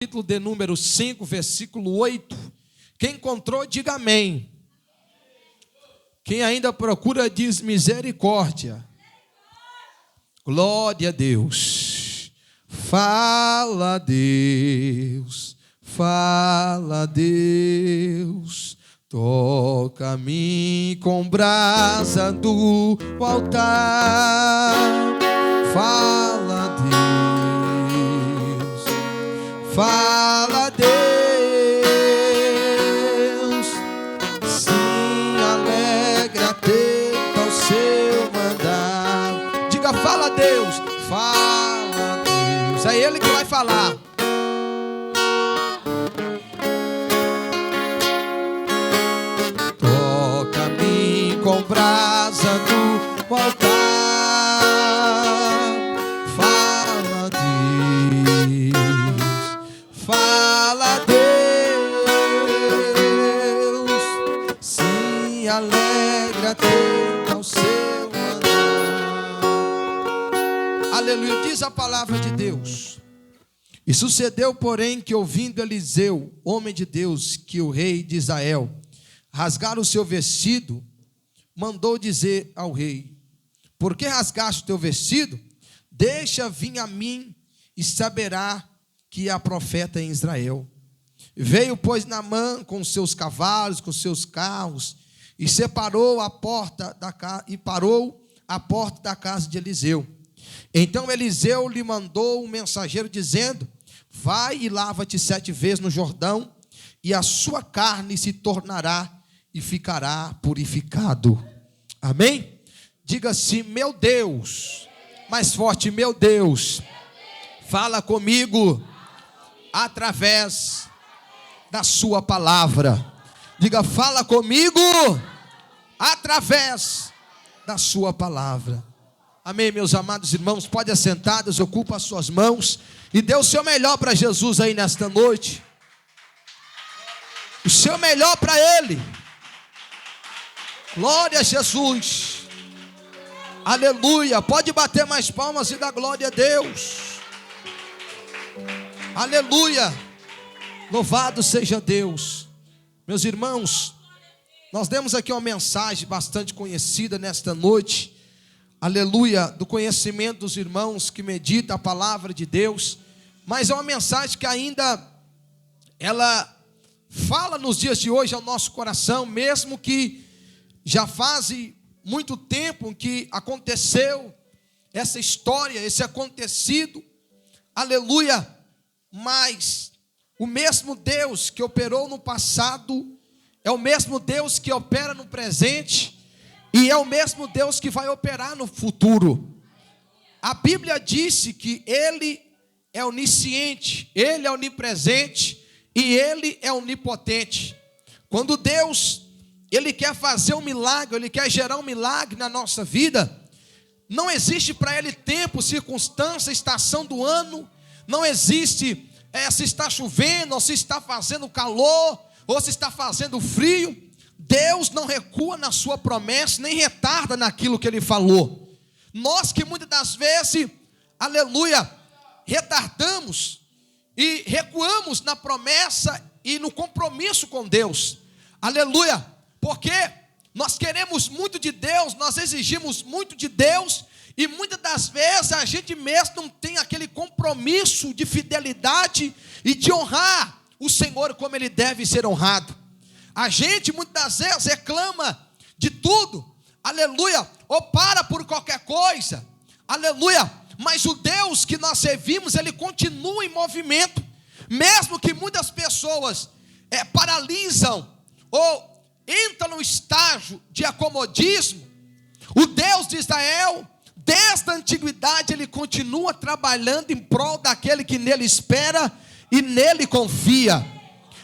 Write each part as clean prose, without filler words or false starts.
Capítulo de número 5, versículo 8. Quem encontrou, diga amém. Quem ainda procura, diz misericórdia. Glória a Deus. Fala Deus, fala Deus. Toca-me com brasa do altar. Fala Deus, fala Deus. Se alegra atento ao seu mandar. Diga, fala Deus, fala Deus. É Ele que vai falar. Toca-me com brasa do altar. Fala Deus, fala Deus. Se alegra atento ao seu mandar. Aleluia, diz a palavra de Deus. E sucedeu, porém, que ouvindo Eliseu, homem de Deus, que o rei de Israel rasgar o seu vestido, mandou dizer ao rei: por que rasgaste o teu vestido? Deixa vir a mim e saberá que há profeta em Israel. Veio, pois, Naamã com seus cavalos, com seus carros, e parou a porta da casa de Eliseu. Então Eliseu lhe mandou um mensageiro dizendo: vai e lava-te 7 vezes no Jordão, e a sua carne se tornará e ficará purificado. Amém? Diga assim: meu Deus. Mais forte: meu Deus, fala comigo através da sua palavra. Diga: fala comigo através da sua palavra. Amém, meus amados irmãos? Pode assentados, ocupa as suas mãos e dê o seu melhor para Jesus aí nesta noite. O seu melhor para Ele. Glória a Jesus. Aleluia. Pode bater mais palmas e dar glória a Deus. Aleluia. Louvado seja Deus. Meus irmãos, nós demos aqui uma mensagem bastante conhecida nesta noite. Aleluia. Do conhecimento dos irmãos que meditam a palavra de Deus. Mas é uma mensagem que ainda ela fala nos dias de hoje ao nosso coração, mesmo que já faz muito tempo que aconteceu essa história, esse acontecido, aleluia, mas o mesmo Deus que operou no passado, é o mesmo Deus que opera no presente, e é o mesmo Deus que vai operar no futuro. A Bíblia disse que Ele é onisciente, Ele é onipresente, e Ele é onipotente. Quando Deus, Ele quer fazer um milagre, Ele quer gerar um milagre na nossa vida, não existe para Ele tempo, circunstância, estação do ano, não existe se está chovendo, ou se está fazendo calor, ou se está fazendo frio. Deus não recua na sua promessa, nem retarda naquilo que Ele falou. Nós que muitas das vezes, aleluia, retardamos e recuamos na promessa e no compromisso com Deus, aleluia, porque nós queremos muito de Deus, nós exigimos muito de Deus, e muitas das vezes a gente mesmo não tem aquele compromisso de fidelidade e de honrar o Senhor como Ele deve ser honrado. A gente muitas das vezes reclama de tudo, aleluia, ou para por qualquer coisa, aleluia, mas o Deus que nós servimos, Ele continua em movimento, mesmo que muitas pessoas paralisam ou entram no estágio de acomodismo. O Deus de Israel, desde a antiguidade, Ele continua trabalhando em prol daquele que nele espera e nele confia.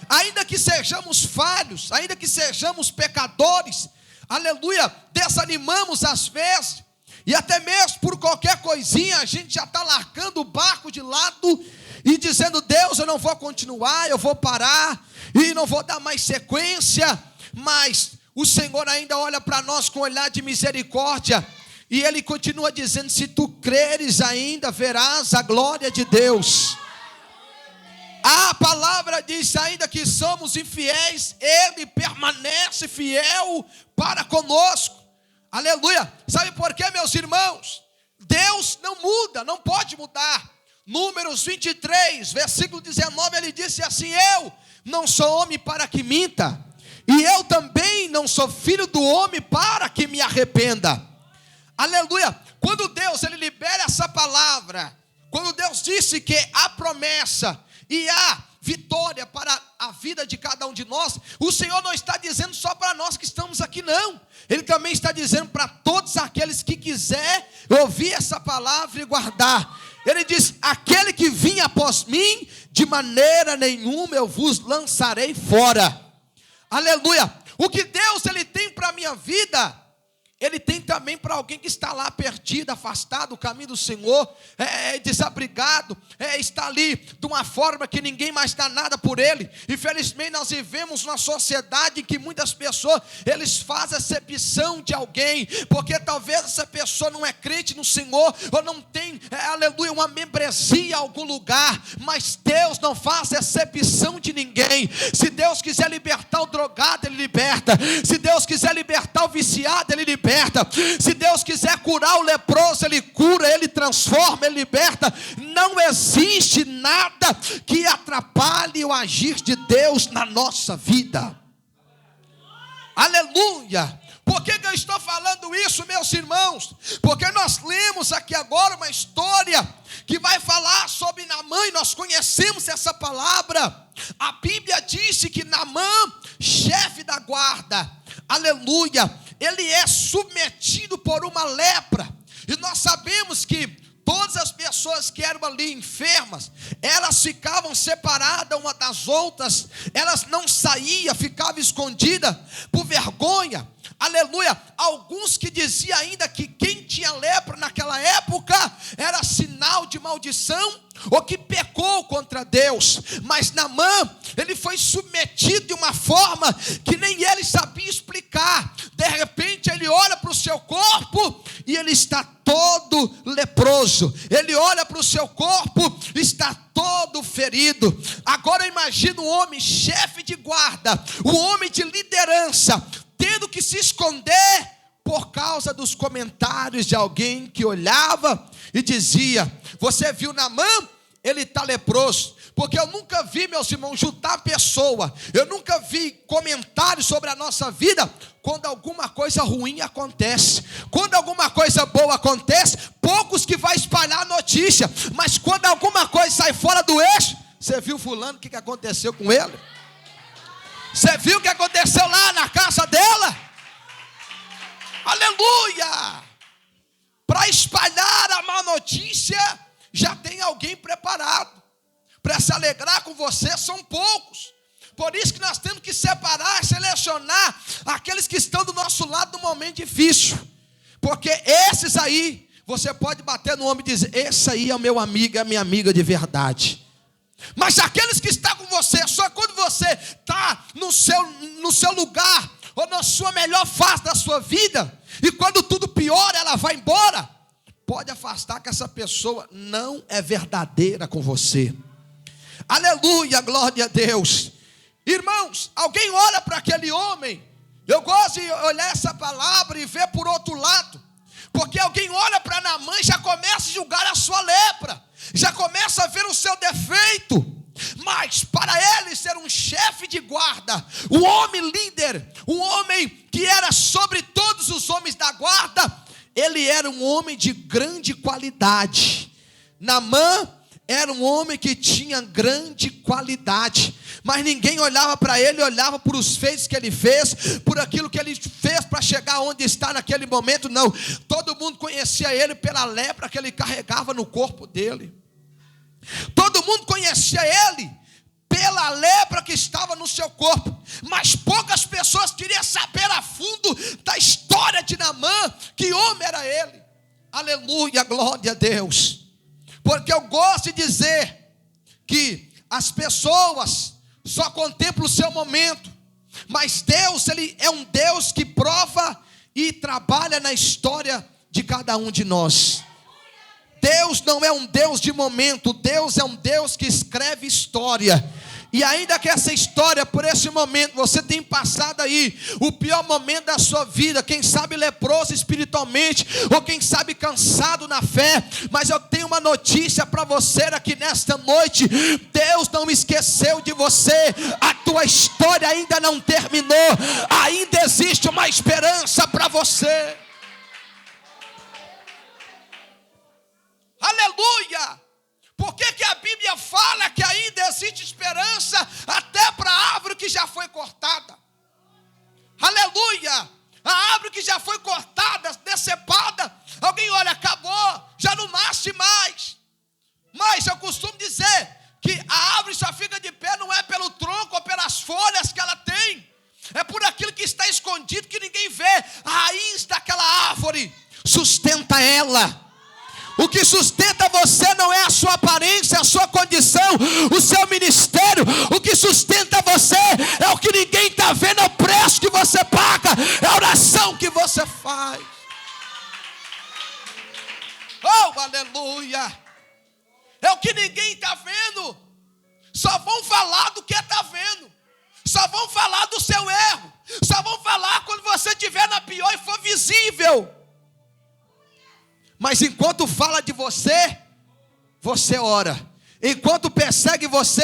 Ainda que sejamos falhos, ainda que sejamos pecadores, aleluia, desanimamos às vezes, e até mesmo por qualquer coisinha a gente já está largando o barco de lado e dizendo: Deus, eu não vou continuar, eu vou parar e não vou dar mais sequência. Mas o Senhor ainda olha para nós com um olhar de misericórdia, e Ele continua dizendo: se tu creres ainda, verás a glória de Deus. A palavra diz: ainda que somos infiéis, Ele permanece fiel para conosco. Aleluia. Sabe por quê, meus irmãos? Deus não muda, não pode mudar. Números 23, versículo 19, ele disse assim: eu não sou homem para que minta, e eu também não sou filho do homem para que me arrependa. Aleluia. Quando Deus ele libera essa palavra, quando Deus disse que há promessa e há vitória para a vida de cada um de nós, o Senhor não está dizendo só para nós que estamos aqui, não. Ele também está dizendo para todos aqueles que quiser ouvir essa palavra e guardar. Ele diz: aquele que vinha após mim, de maneira nenhuma eu vos lançarei fora. Aleluia. O que Deus ele tem para a minha vida, Ele tem também para alguém que está lá perdido, afastado do caminho do Senhor, desabrigado, está ali de uma forma que ninguém mais dá nada por ele. Infelizmente nós vivemos numa sociedade em que muitas pessoas, eles fazem acepção de alguém, porque talvez essa pessoa não é crente no Senhor, ou não tem, aleluia, uma membresia em algum lugar. Mas Deus não faz acepção de ninguém. Se Deus quiser libertar o drogado, Ele liberta. Se Deus quiser libertar o viciado, Ele liberta. Se Deus quiser curar o leproso, Ele cura, Ele transforma, Ele liberta. Não existe nada que atrapalhe o agir de Deus na nossa vida. Aleluia. Por que eu estou falando isso, meus irmãos? Porque nós lemos aqui agora uma história que vai falar sobre Naamã, e nós conhecemos essa palavra. A Bíblia disse que Naamã, chefe da guarda, aleluia, ele é submetido por uma lepra. E nós sabemos que todas as pessoas que eram ali enfermas, elas ficavam separadas uma das outras, elas não saíam, ficavam escondidas por vergonha. Aleluia. Alguns que diziam ainda que quem tinha lepra naquela época era sinal de maldição, ou que pecou contra Deus. Mas Naamã, ele foi submetido de uma forma que nem ele sabia explicar. De repente ele olha para o seu corpo e ele está todo leproso. Ele olha para o seu corpo, está todo ferido. Agora imagina um homem chefe de guarda, um homem de liderança, tendo que se esconder por causa dos comentários de alguém que olhava e dizia: você viu Naamã? Ele está leproso. Porque eu nunca vi, meus irmãos, juntar pessoa, eu nunca vi comentários sobre a nossa vida quando alguma coisa ruim acontece. Quando alguma coisa boa acontece, poucos que vai espalhar a notícia. Mas quando alguma coisa sai fora do eixo, você viu fulano, o que aconteceu com ele? Você viu o que aconteceu lá na casa dela? Aleluia! Para espalhar a má notícia, já tem alguém preparado. Para se alegrar com você, são poucos. Por isso que nós temos que separar, selecionar aqueles que estão do nosso lado no momento difícil. Porque esses aí, você pode bater no ombro e dizer: esse aí é o meu amigo, é a minha amiga de verdade. Mas aqueles que estão com você, só quando você está no seu lugar, ou na sua melhor fase da sua vida, e quando tudo piora, ela vai embora, pode afastar, que essa pessoa não é verdadeira com você. Aleluia, glória a Deus. Irmãos, alguém olha para aquele homem. Eu gosto de olhar essa palavra e ver por outro lado, porque alguém olha para Naamã e já começa a julgar a sua lepra, já começa a ver o seu defeito. Mas para ele ser um chefe de guarda, um homem líder, um homem que era sobre todos os homens da guarda, ele era um homem de grande qualidade. Naamã era um homem que tinha grande qualidade, mas ninguém olhava para ele, olhava por os feitos que ele fez, por aquilo que ele fez para chegar onde está naquele momento. Não, todo mundo conhecia ele pela lepra que ele carregava no corpo dele. Todo mundo conhecia ele pela lepra que estava no seu corpo, mas poucas pessoas queriam saber a fundo da história de Naamã, que homem era ele. Aleluia, glória a Deus. Porque eu gosto de dizer que as pessoas só contemplam o seu momento, mas Deus, Ele é um Deus que prova e trabalha na história de cada um de nós. Deus não é um Deus de momento, Deus é um Deus que escreve história. E ainda que essa história, por esse momento, você tem passado aí o pior momento da sua vida, quem sabe leproso espiritualmente, ou quem sabe cansado na fé, mas eu tenho uma notícia para você aqui nesta noite: Deus não esqueceu de você, a tua história ainda não terminou, ainda existe uma esperança para você. Aleluia! Por que a Bíblia fala que ainda existe esperança até para a árvore que já foi cortada? Aleluia! A árvore que já foi cortada, decepada, alguém olha, acabou, já não nasce mais. Mas eu costumo dizer que a árvore só fica de pé não é pelo tronco ou pelas folhas que ela tem, é por aquilo que está escondido que ninguém vê. A raiz daquela árvore sustenta ela. O que sustenta você não é a sua aparência, a sua condição, o seu ministério. O que sustenta você é o que ninguém está vendo, é o preço que você paga, é a oração que você faz. Oh, aleluia! É o que ninguém está vendo. Só vão falar do que está vendo. Só vão falar do seu erro. Só vão falar quando você estiver na pior e for visível. Mas enquanto fala de você, você ora. Enquanto persegue você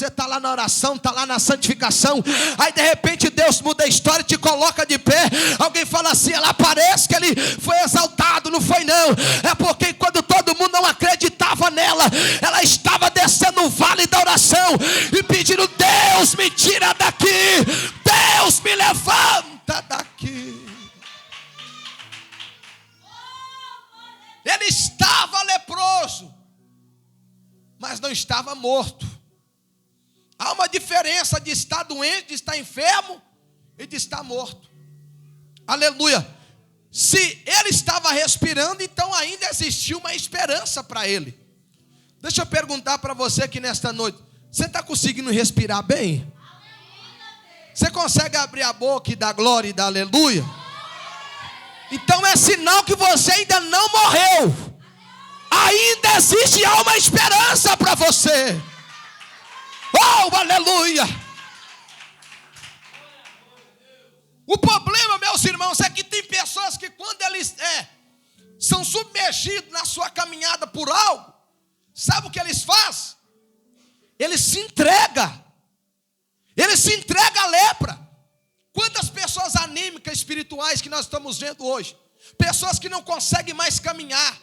está lá na oração, está lá na santificação. Aí de repente Deus muda a história e te coloca de pé. Alguém fala assim, ela parece que ele foi exaltado. Não foi não, é porque quando todo mundo não acreditava nela, ela estava descendo o vale da oração e pedindo: Deus, me tira daqui, Deus, me levanta daqui. Ele estava leproso, mas não estava morto. Há uma diferença de estar doente, de estar enfermo e de estar morto. Aleluia. Se ele estava respirando, então ainda existia uma esperança para ele. Deixa eu perguntar para você aqui nesta noite: você está conseguindo respirar bem? Você consegue abrir a boca e dar glória e dar aleluia? Então é sinal que você ainda não morreu. Ainda existe uma esperança para você. Oh, aleluia! O problema, meus irmãos, é que tem pessoas que quando eles são submergidos na sua caminhada por algo, sabe o que eles fazem? Eles se entregam. Eles se entregam à lepra. Quantas pessoas anímicas espirituais que nós estamos vendo hoje? Pessoas que não conseguem mais caminhar.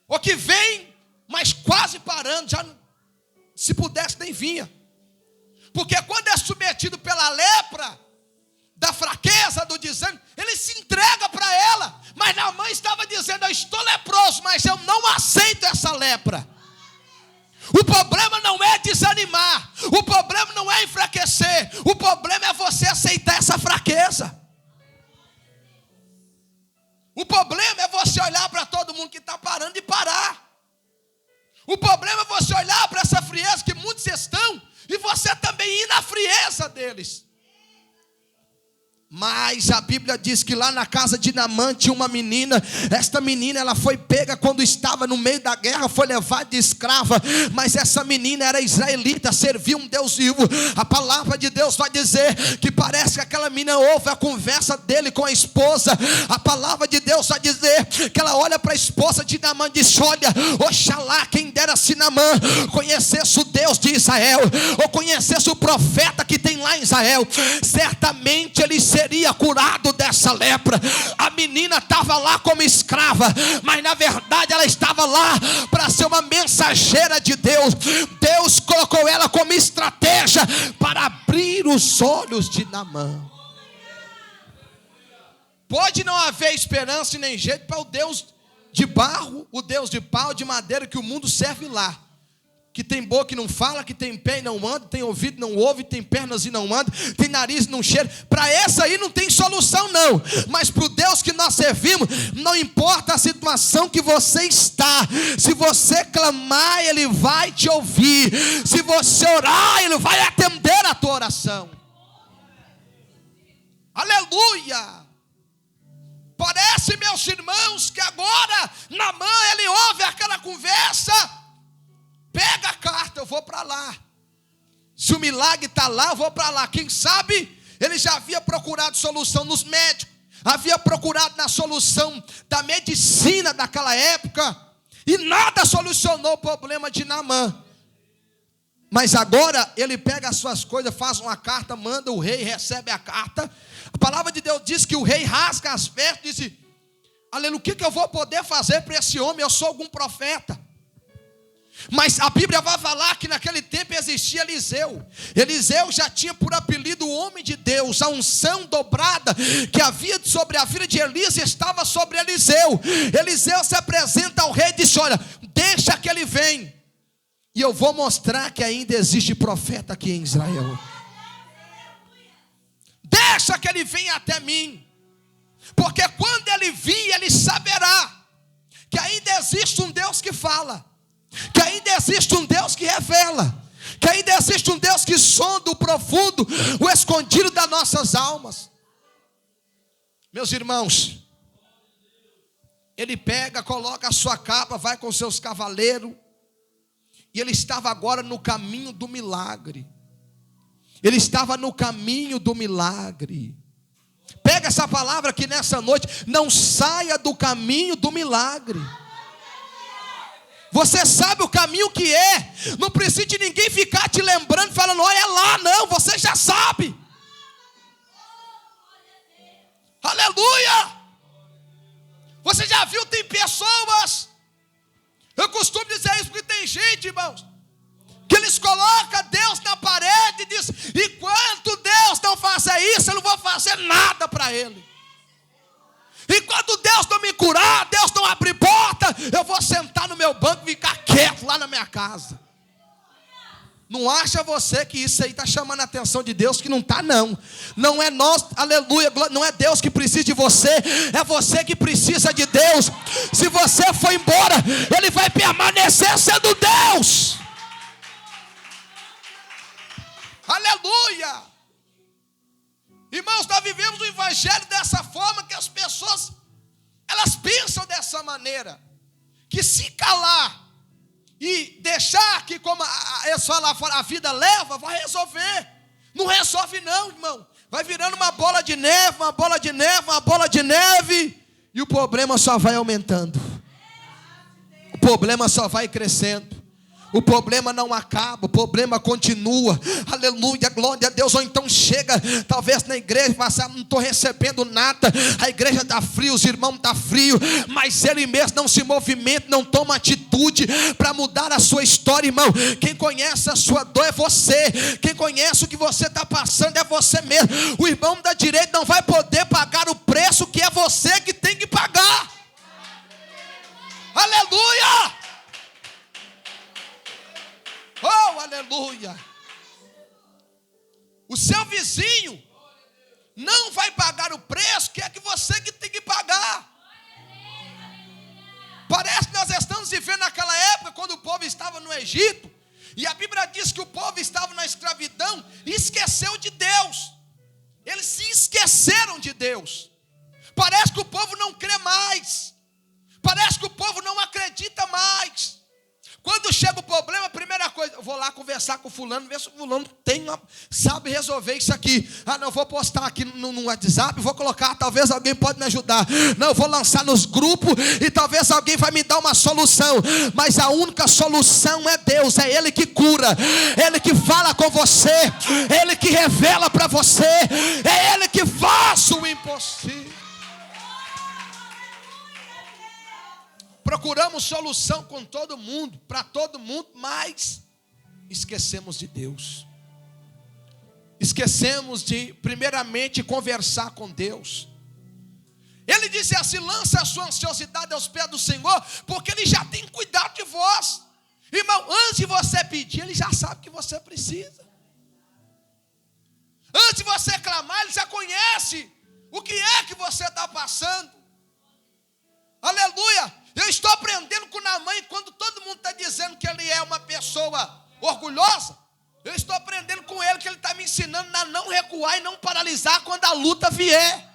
Ou que vêm, mas quase parando. Já, se pudesse, nem vinha. Porque quando é submetido pela lepra, da fraqueza, do desânimo, ele se entrega para ela. Mas a mãe estava dizendo: eu estou leproso, mas eu não aceito essa lepra. O problema não é desanimar, o problema não é enfraquecer, o problema é você aceitar essa fraqueza. O problema é você olhar para todo mundo que está parando e parar. O problema é você olhar para essa frieza que muitos estão e você também ir na frieza deles. Mas a Bíblia diz que lá na casa de Naamã tinha uma menina. Esta menina, ela foi pega quando estava no meio da guerra, foi levada de escrava. Mas essa menina era israelita, servia um Deus vivo. A palavra de Deus vai dizer que parece que aquela menina ouve a conversa dele com a esposa. A palavra de Deus vai dizer que ela olha para a esposa de Naamã e diz: olha, oxalá quem dera se Naamã conhecesse o Deus de Israel, ou conhecesse o profeta que tem lá em Israel, certamente ele seria curado dessa lepra. A menina estava lá como escrava, mas na verdade ela estava lá para ser uma mensageira de Deus. Deus colocou ela como estratégia para abrir os olhos de Naamã. Pode não haver esperança e nem jeito para o Deus de barro, o Deus de pau, de madeira que o mundo serve lá, que tem boca e não fala, que tem pé e não anda, tem ouvido e não ouve, tem pernas e não anda, tem nariz e não cheira. Para essa aí não tem solução não. Mas para o Deus que nós servimos, não importa a situação que você está, se você clamar, Ele vai te ouvir. Se você orar, Ele vai atender a tua oração. Aleluia! Parece, meus irmãos, que agora Naamã, ele ouve aquela conversa, pega a carta, eu vou para lá. Se o milagre está lá, eu vou para lá. Quem sabe, ele já havia procurado solução nos médicos, havia procurado na solução da medicina daquela época, e nada solucionou o problema de Naamã. Mas agora ele pega as suas coisas, faz uma carta, manda o rei, recebe a carta. A palavra de Deus diz que o rei rasga as vestes e diz: aleluia, o que eu vou poder fazer para esse homem? Eu sou algum profeta. Mas a Bíblia vai falar que naquele tempo existia Eliseu. Eliseu já tinha por apelido o homem de Deus. A unção dobrada que havia sobre a vida de Elias estava sobre Eliseu. Eliseu se apresenta ao rei e diz: olha, deixa que ele venha, e eu vou mostrar que ainda existe profeta aqui em Israel. Deixa que ele venha até mim, porque quando ele vir, ele saberá que ainda existe um Deus que fala, que ainda existe um Deus que revela, que ainda existe um Deus que sonda o profundo, o escondido das nossas almas. Meus irmãos, ele pega, coloca a sua capa, vai com seus cavaleiros, e ele estava agora no caminho do milagre. Ele estava no caminho do milagre. Pega essa palavra aqui nessa noite: não saia do caminho do milagre. Você sabe o caminho que é. Não precisa de ninguém ficar te lembrando, falando: olha, é lá. Não, você já sabe. Aleluia. Você já viu, tem pessoas, eu costumo dizer isso porque tem gente, irmãos, que eles colocam Deus na parede e diz: enquanto Deus não fazer isso, eu não vou fazer nada para ele. Enquanto Deus não me curar, Deus não abrir porta, eu vou sentar no meu banco e ficar quieto lá na minha casa. Não acha você que isso aí está chamando a atenção de Deus? Que não está, não. Não é nós, aleluia, não é Deus que precisa de você, é você que precisa de Deus. Se você for embora, Ele vai permanecer sendo Deus. Aleluia. Irmãos, nós vivemos o evangelho dessa forma, que as pessoas, elas pensam dessa maneira, que se calar e deixar que, como eles falam lá fora, a vida leva, vai resolver. Não resolve não, irmão. Vai virando uma bola de neve, uma bola de neve, uma bola de neve, e o problema só vai aumentando. O problema só vai crescendo. O problema não acaba, o problema continua. Aleluia, glória a Deus. Ou então chega, talvez na igreja, mas não estou recebendo nada. A igreja está fria, os irmãos estão frios, mas ele mesmo não se movimenta, não toma atitude para mudar a sua história, irmão. Quem conhece a sua dor é você. Quem conhece o que você está passando é você mesmo. O irmão da direita não vai poder pagar o preço que é você que tem que pagar. Aleluia! Oh, aleluia. O seu vizinho não vai pagar o preço que é que você que tem que pagar. Parece que nós estamos vivendo naquela época quando o povo estava no Egito, e a Bíblia diz que o povo estava na escravidão e esqueceu de Deus. Eles se esqueceram de Deus. Parece que o povo não crê mais. Parece que o povo não acredita mais. Quando chega o problema, a primeira coisa, eu vou lá conversar com o fulano, ver se o fulano sabe resolver isso aqui. Ah, não, eu vou postar aqui no WhatsApp, vou colocar, talvez alguém pode me ajudar. Não, eu vou lançar nos grupos e talvez alguém vai me dar uma solução. Mas a única solução é Deus, é Ele que cura, Ele que fala com você, Ele que revela para você, é Ele que faz o impossível. Procuramos solução com todo mundo, para todo mundo, mas esquecemos de Deus. Esquecemos de, primeiramente, conversar com Deus. Ele disse assim: lança a sua ansiosidade aos pés do Senhor, porque Ele já tem cuidado de vós. Irmão, antes de você pedir, Ele já sabe que você precisa. Antes de você clamar, Ele já conhece o que é que você está passando. Aleluia. Eu estou aprendendo com Naamã, quando todo mundo está dizendo que ele é uma pessoa orgulhosa, eu estou aprendendo com ele que ele está me ensinando a não recuar e não paralisar quando a luta vier.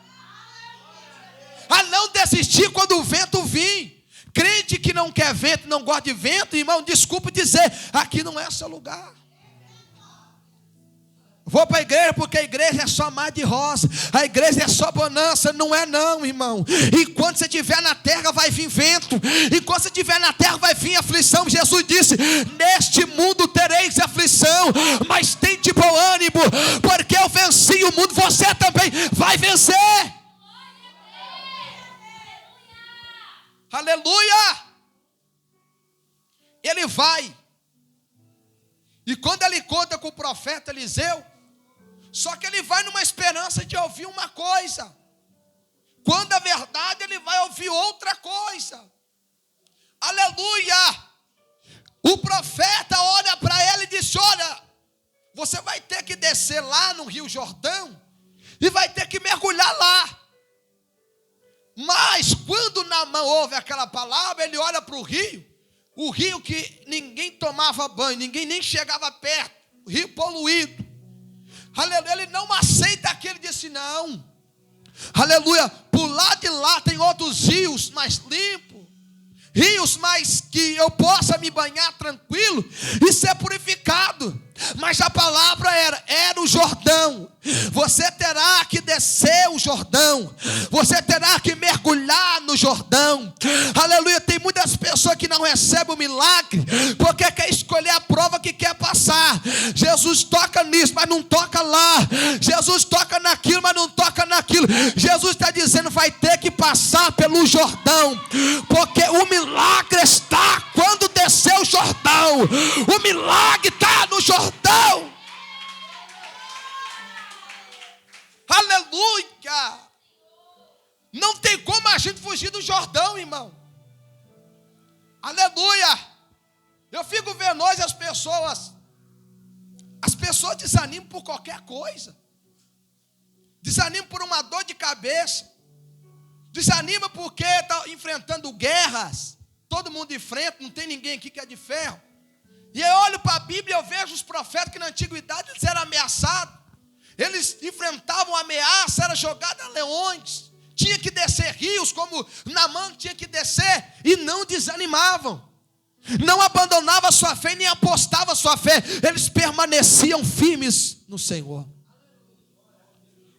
A não desistir quando o vento vir. Crente que não quer vento, não gosta de vento, irmão, desculpe dizer, aqui não é seu lugar. Vou para a igreja porque a igreja é só mar de rosa, a igreja é só bonança. Não é não, irmão. Enquanto você estiver na terra vai vir vento, enquanto você estiver na terra vai vir aflição. Jesus disse, neste mundo tereis aflição, mas tem de bom ânimo, porque eu venci o mundo, você também vai vencer. Aleluia. Ele vai, e quando ele conta com o profeta Eliseu, só que ele vai numa esperança de ouvir uma coisa, quando a verdade ele vai ouvir outra coisa. Aleluia. O profeta olha para ele e diz, olha, você vai ter que descer lá no Rio Jordão e vai ter que mergulhar lá. Mas quando Naamã ouve aquela palavra, ele olha para o rio que ninguém tomava banho, ninguém nem chegava perto, o rio poluído. Aleluia, ele não aceita aquilo, ele disse não. Aleluia, por lá de lá tem outros rios mais limpos, rios mais que eu possa me banhar tranquilo e ser purificado. Mas a palavra era o Jordão. Você terá que descer o Jordão, você terá que mergulhar no Jordão. Aleluia, tem muitas pessoas que não recebem o milagre porque quer escolher a prova que quer passar. Jesus toca nisso, mas não toca lá. Jesus toca naquilo, mas não toca naquilo. Jesus está dizendo, vai ter que passar pelo Jordão, porque o milagre está quando descer o Jordão. O milagre está no Jordão. Aleluia. Não tem como a gente fugir do Jordão, irmão. Aleluia. Eu fico vendo hoje as pessoas desanimam por qualquer coisa, desanimam por uma dor de cabeça, desanima porque está enfrentando guerras. Todo mundo enfrenta, não tem ninguém aqui que é de ferro. E eu olho para a Bíblia e eu vejo os profetas que na antiguidade eles eram ameaçados. Eles enfrentavam ameaça, eram jogados a leões, tinha que descer rios como Naamã tinha que descer, e não desanimavam, não abandonavam a sua fé, nem apostavam a sua fé, eles permaneciam firmes no Senhor.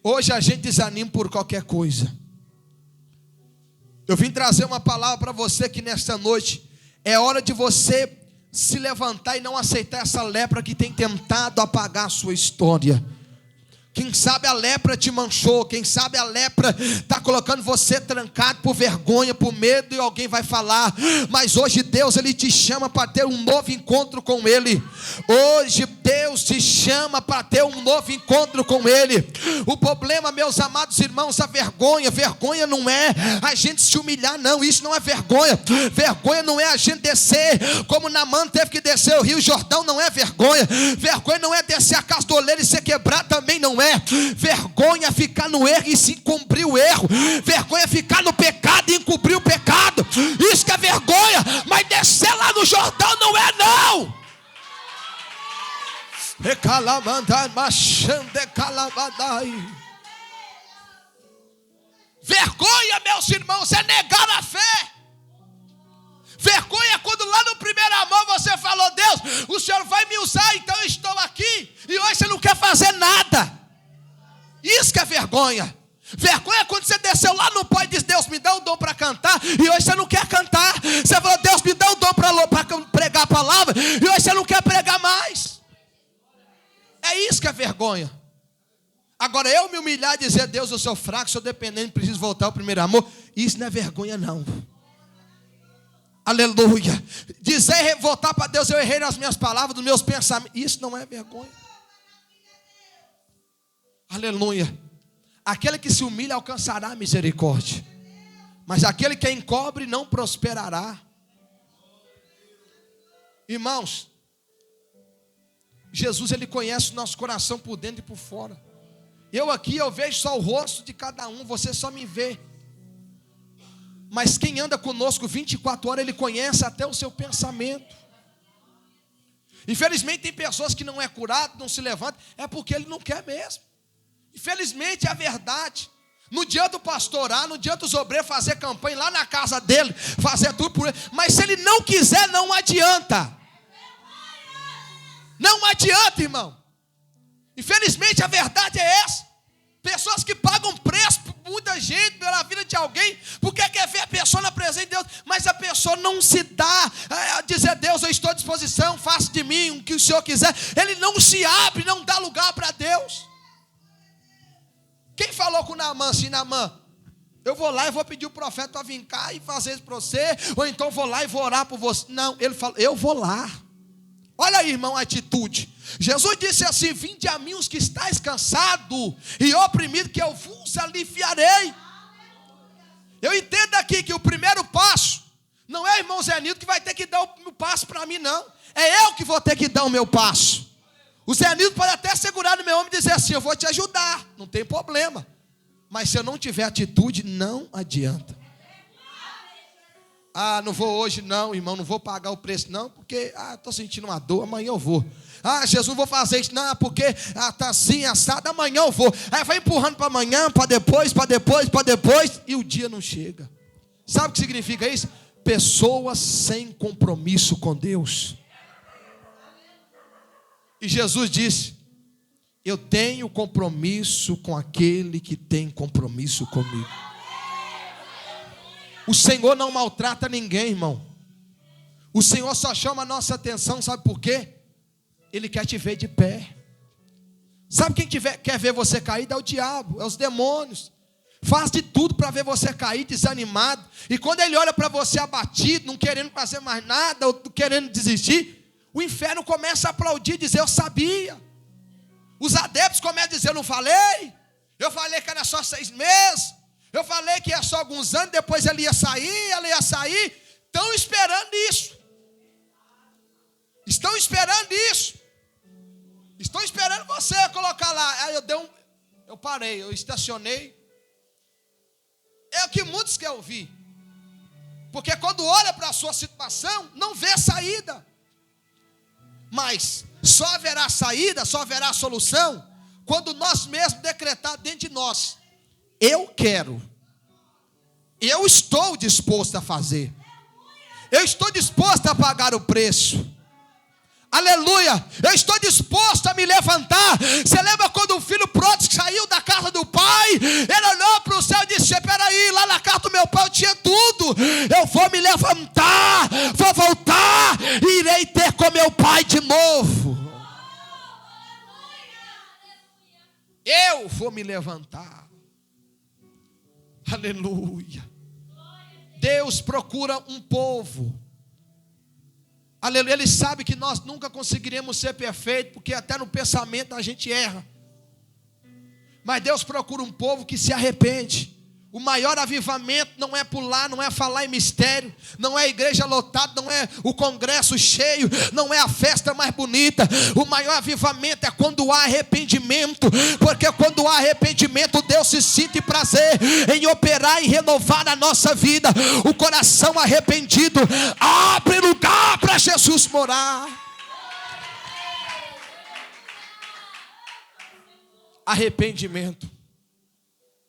Hoje a gente desanima por qualquer coisa. Eu vim trazer uma palavra para você que nesta noite é hora de você se levantar e não aceitar essa lepra que tem tentado apagar a sua história. Quem sabe a lepra te manchou, quem sabe a lepra está colocando você trancado por vergonha, por medo, e alguém vai falar. Mas hoje Deus ele te chama para ter um novo encontro com Ele. Hoje Deus te chama para ter um novo encontro com Ele. O problema, meus amados irmãos, a vergonha não é a gente se humilhar, não. Isso não é vergonha. Vergonha não é a gente descer como Naamã teve que descer o Rio Jordão, não é vergonha. Vergonha não é descer a casa do oleiro e ser quebrado, também não é. Vergonha é ficar no erro e se encobrir o erro. Vergonha é ficar no pecado e encobrir o pecado. Isso que é vergonha. Mas descer lá no Jordão não é não. Vergonha, meus irmãos, é negar a fé. Vergonha é quando lá no primeiro amor você falou, Deus, o Senhor vai me usar, então eu estou aqui, e hoje você não quer fazer nada. Isso que é vergonha. Vergonha é quando você desceu lá no pó e disse, Deus, me dá um dom para cantar, e hoje você não quer cantar. Você falou, Deus, me dá um dom para pregar a palavra, e hoje você não quer pregar mais. É isso que é vergonha. Agora eu me humilhar e dizer, Deus, eu sou fraco, sou dependente, preciso voltar ao primeiro amor, isso não é vergonha não. Aleluia. Dizer, voltar para Deus, eu errei nas minhas palavras, nos meus pensamentos, isso não é vergonha. Aleluia. Aquele que se humilha alcançará misericórdia, mas aquele que encobre não prosperará. Irmãos, Jesus ele conhece o nosso coração por dentro e por fora. Eu aqui eu vejo só o rosto de cada um, você só me vê. Mas quem anda conosco 24 horas, ele conhece até o seu pensamento. Infelizmente tem pessoas que não é curado, não se levanta, é porque ele não quer mesmo. Infelizmente é a verdade. Não adianta o pastor orar, não adianta os obreiros fazer campanha lá na casa dele, fazer tudo por ele. Mas se ele não quiser, não adianta. Não adianta, irmão. Infelizmente a verdade é essa. Pessoas que pagam preço por muita gente, pela vida de alguém, porque quer ver a pessoa na presença de Deus, mas a pessoa não se dá a dizer: Deus, eu estou à disposição, faça de mim o que o Senhor quiser. Ele não se abre, não dá lugar para Deus. Quem falou com Naamã assim: Naamã, eu vou lá e vou pedir o profeta para vir cá e fazer isso para você, ou então vou lá e vou orar por você? Não, ele falou: eu vou lá. Olha aí, irmão, a atitude. Jesus disse assim: vinde a mim os que estáis cansados e oprimidos, que eu vos aliviarei. Eu entendo aqui que o primeiro passo não é o irmão Zé Nildo que vai ter que dar o passo para mim, não. É eu que vou ter que dar o meu passo. O Zé Nildo pode até segurar no meu ombro e dizer assim: eu vou te ajudar, não tem problema. Mas se eu não tiver atitude, não adianta. Ah, não vou hoje não, irmão, não vou pagar o preço não, porque estou sentindo uma dor, amanhã eu vou. Ah, Jesus, não vou fazer isso não, porque está assim, assado, amanhã eu vou. Aí vai empurrando para amanhã, para depois, e o dia não chega. Sabe o que significa isso? Pessoas sem compromisso com Deus. E Jesus disse: eu tenho compromisso com aquele que tem compromisso comigo. O Senhor não maltrata ninguém, irmão. O Senhor só chama a nossa atenção, sabe por quê? Ele quer te ver de pé. Sabe quem quer ver você caído? É o diabo, é os demônios. Faz de tudo para ver você cair, desanimado. E quando ele olha para você abatido, não querendo fazer mais nada, ou querendo desistir, o inferno começa a aplaudir, dizer: eu sabia. Os adeptos começam a dizer: eu não falei? Eu falei que era só 6 meses. Eu falei que ia só alguns anos, depois ela ia sair. Estão esperando isso. Estão esperando isso. Estão esperando você colocar lá. Aí eu parei, eu estacionei. É o que muitos querem ouvir. Porque quando olha para a sua situação, não vê saída. Mas só haverá saída, só haverá solução, quando nós mesmos decretar dentro de nós: eu quero, eu estou disposto a fazer, eu estou disposto a pagar o preço. Aleluia, eu estou disposto a me levantar. Você lembra quando o filho pródigo saiu da casa do pai? Ele olhou para o céu e disse: espera aí, lá na casa do meu pai eu tinha tudo. Eu vou me levantar, vou voltar e irei ter com meu pai de novo. Eu vou me levantar. Aleluia. Deus procura um povo. Aleluia. Ele sabe que nós nunca conseguiremos ser perfeitos, porque até no pensamento a gente erra. Mas Deus procura um povo que se arrepende. O maior avivamento não é pular, não é falar em mistério, não é a igreja lotada, não é o congresso cheio, não é a festa mais bonita. O maior avivamento é quando há arrependimento, porque quando há arrependimento, Deus se sente prazer em operar e renovar a nossa vida. O coração arrependido abre lugar para Jesus morar. Arrependimento.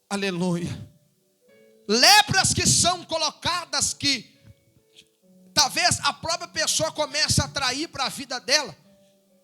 Aleluia. Lepras que são colocadas, que talvez a própria pessoa comece a atrair para a vida dela.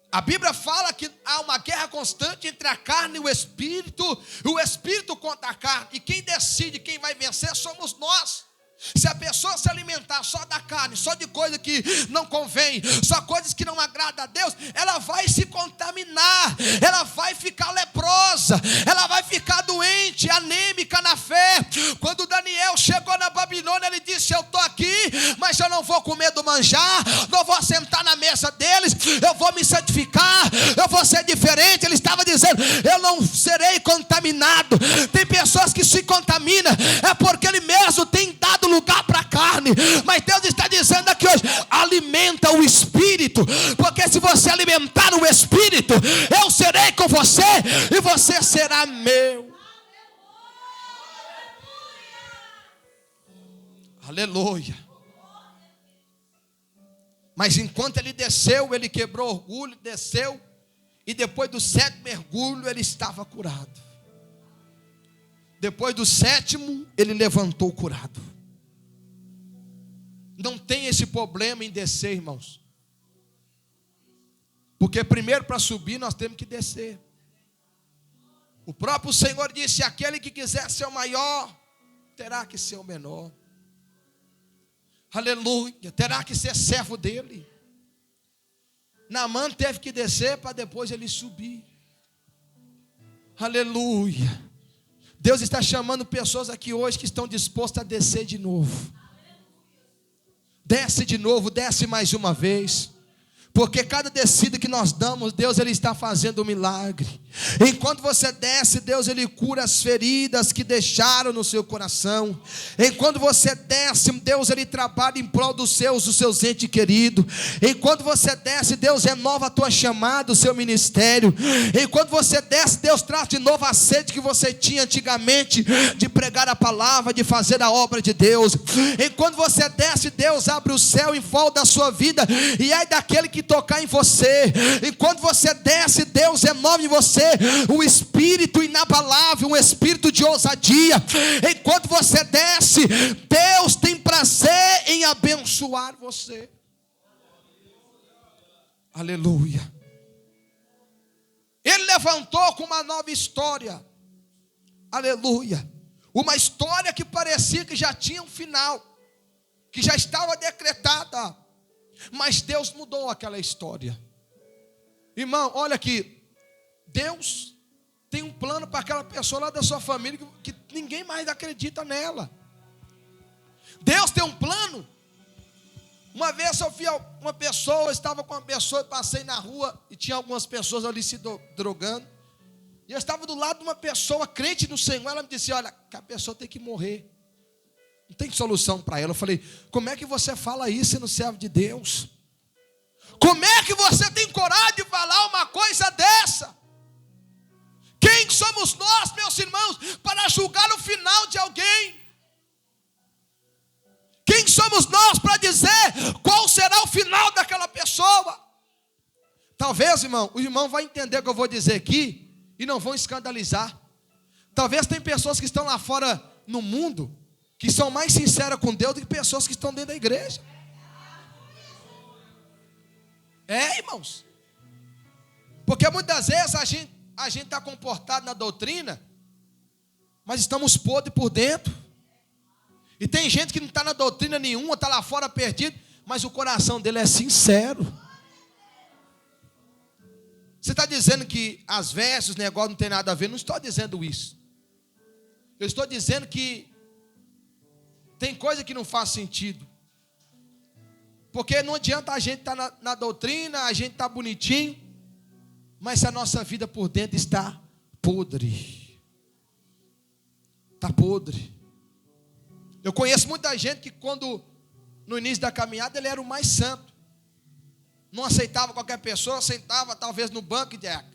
A Bíblia fala que há uma guerra constante entre a carne e o espírito contra a carne. E quem decide quem vai vencer somos nós. Se a pessoa se alimentar só da carne, só de coisa que não convém, só coisas que não agradam a Deus, ela vai se contaminar, ela vai ficar leprosa, ela vai ficar doente, anêmica na fé. Quando Daniel chegou na Babilônia, ele disse: eu estou aqui, mas eu não vou comer do manjar, não vou sentar na mesa deles, eu vou me santificar, eu vou ser diferente. Ele estava dizendo: eu não serei contaminado. Tem pessoas que se contaminam, é porque ele mesmo tem dado lugar para a carne. Mas Deus está dizendo aqui hoje: alimenta o espírito, porque se você alimentar o espírito, eu serei com você e você será meu. Aleluia. Mas enquanto ele desceu, ele quebrou orgulho, desceu, e depois do 7º mergulho ele estava curado. Depois do 7º, ele levantou curado. Não tem esse problema em descer, irmãos. Porque primeiro para subir nós temos que descer. O próprio Senhor disse: aquele que quiser ser o maior, terá que ser o menor. Aleluia, terá que ser servo dele. Naamã teve que descer para depois ele subir. Aleluia. Deus está chamando pessoas aqui hoje que estão dispostas a descer de novo. Desce de novo, desce mais uma vez. Porque cada descida que nós damos, Deus ele está fazendo um milagre. Enquanto você desce, Deus ele cura as feridas que deixaram no seu coração. Enquanto você desce, Deus ele trabalha em prol dos seus entes queridos. Enquanto você desce, Deus renova a tua chamada, o seu ministério. Enquanto você desce, Deus traz de novo a sede que você tinha antigamente de pregar a palavra, de fazer a obra de Deus. Enquanto você desce, Deus abre o céu em volta da sua vida, e ai daquele que tocar em você. Enquanto você desce, Deus renova em você um espírito inabalável, um espírito de ousadia. Enquanto você desce, Deus tem prazer em abençoar você. Aleluia. Ele levantou com uma nova história. Aleluia. Uma história que parecia que já tinha um final, que já estava decretada. Mas Deus mudou aquela história. Irmão, olha aqui. Deus tem um plano para aquela pessoa lá da sua família que ninguém mais acredita nela. Deus tem um plano. Uma vez eu vi uma pessoa, eu estava com uma pessoa, eu passei na rua e tinha algumas pessoas ali se drogando. E eu estava do lado de uma pessoa crente no Senhor. Ela me disse: olha, que a pessoa tem que morrer. Não tem solução para ela. Eu falei: como é que você fala isso sendo servo de Deus? Como é que você tem coragem de falar uma coisa dessa? Quem somos nós, meus irmãos, para julgar o final de alguém? Quem somos nós para dizer qual será o final daquela pessoa? Talvez, irmão, o irmão vai entender o que eu vou dizer aqui e não vão escandalizar. Talvez tem pessoas que estão lá fora no mundo que são mais sinceras com Deus do que pessoas que estão dentro da igreja. Irmãos. Porque muitas vezes a gente está comportado na doutrina, mas estamos podres por dentro. E tem gente que não está na doutrina nenhuma, está lá fora perdido, mas o coração dele é sincero. Você está dizendo que às vezes o negócio não tem nada a ver? Não estou dizendo isso. Eu estou dizendo que tem coisa que não faz sentido. Porque não adianta a gente estar na doutrina, a gente está bonitinho, mas se a nossa vida por dentro está podre. Está podre. Eu conheço muita gente que quando, no início da caminhada, ele era o mais santo. Não aceitava qualquer pessoa, sentava talvez no banco e dizia: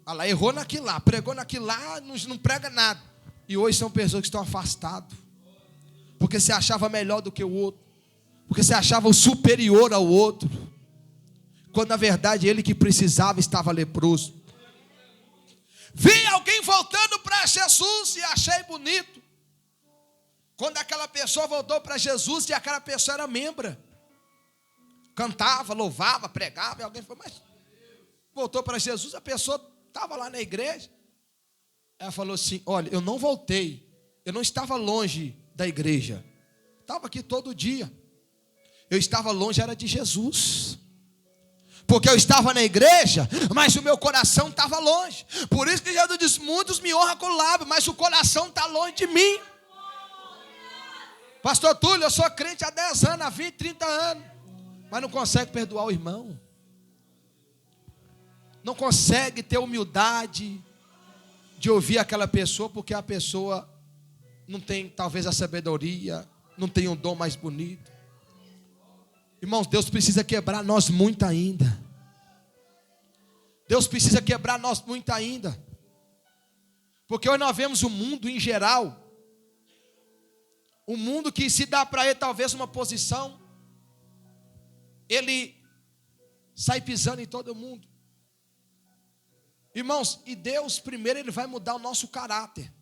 olha lá, errou naquilo lá, pregou naquilo lá, não prega nada. E hoje são pessoas que estão afastadas. Porque se achava melhor do que o outro. Porque se achava o superior ao outro. Quando na verdade ele que precisava estava leproso. Vi alguém voltando para Jesus e achei bonito. Quando aquela pessoa voltou para Jesus e aquela pessoa era membra. Cantava, louvava, pregava. E alguém falou: mas voltou para Jesus, a pessoa estava lá na igreja. Ela falou assim: olha, eu não voltei. Eu não estava longe da igreja. Estava aqui todo dia. Eu estava longe, era de Jesus. Porque eu estava na igreja, mas o meu coração estava longe. Por isso que Jesus diz: muitos me honram com o lábio, mas o coração está longe de mim. Pastor Túlio, eu sou crente há 10 anos, há 20, 30 anos. Mas não consegue perdoar o irmão. Não consegue ter humildade de ouvir aquela pessoa, porque a pessoa não tem talvez a sabedoria, não tem um dom mais bonito. Irmãos, Deus precisa quebrar nós muito ainda. Deus precisa quebrar nós muito ainda. Porque hoje nós vemos o mundo em geral, um mundo que se dá para ele talvez uma posição, ele sai pisando em todo mundo. Irmãos, e Deus primeiro ele vai mudar o nosso caráter.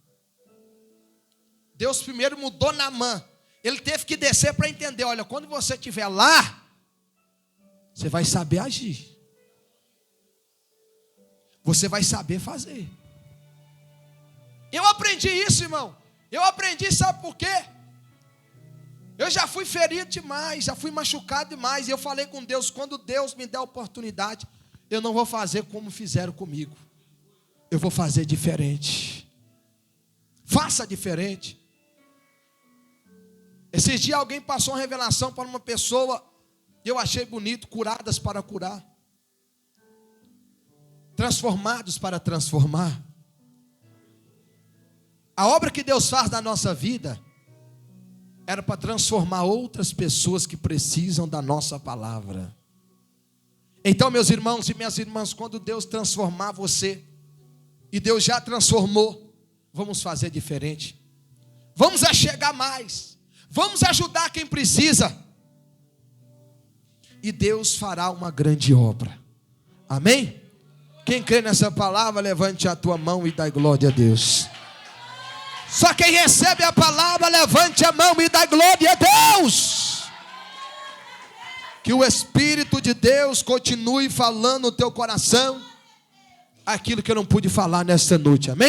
Deus primeiro mudou Naamã. Ele teve que descer para entender, olha, quando você estiver lá, você vai saber agir. Você vai saber fazer. Eu aprendi isso, irmão. Eu aprendi, sabe por quê? Eu já fui ferido demais, já fui machucado demais. E eu falei com Deus, quando Deus me der a oportunidade, eu não vou fazer como fizeram comigo. Eu vou fazer diferente. Faça diferente. Esses dias alguém passou uma revelação para uma pessoa, e eu achei bonito, curadas para curar. Transformados para transformar. A obra que Deus faz na nossa vida era para transformar outras pessoas que precisam da nossa palavra. Então, meus irmãos e minhas irmãs, quando Deus transformar você, e Deus já transformou, vamos fazer diferente. Vamos chegar mais. Vamos ajudar quem precisa. E Deus fará uma grande obra. Amém? Quem crê nessa palavra, levante a tua mão e dá glória a Deus. Só quem recebe a palavra, levante a mão e dá glória a Deus. Que o Espírito de Deus continue falando no teu coração aquilo que eu não pude falar nesta noite. Amém?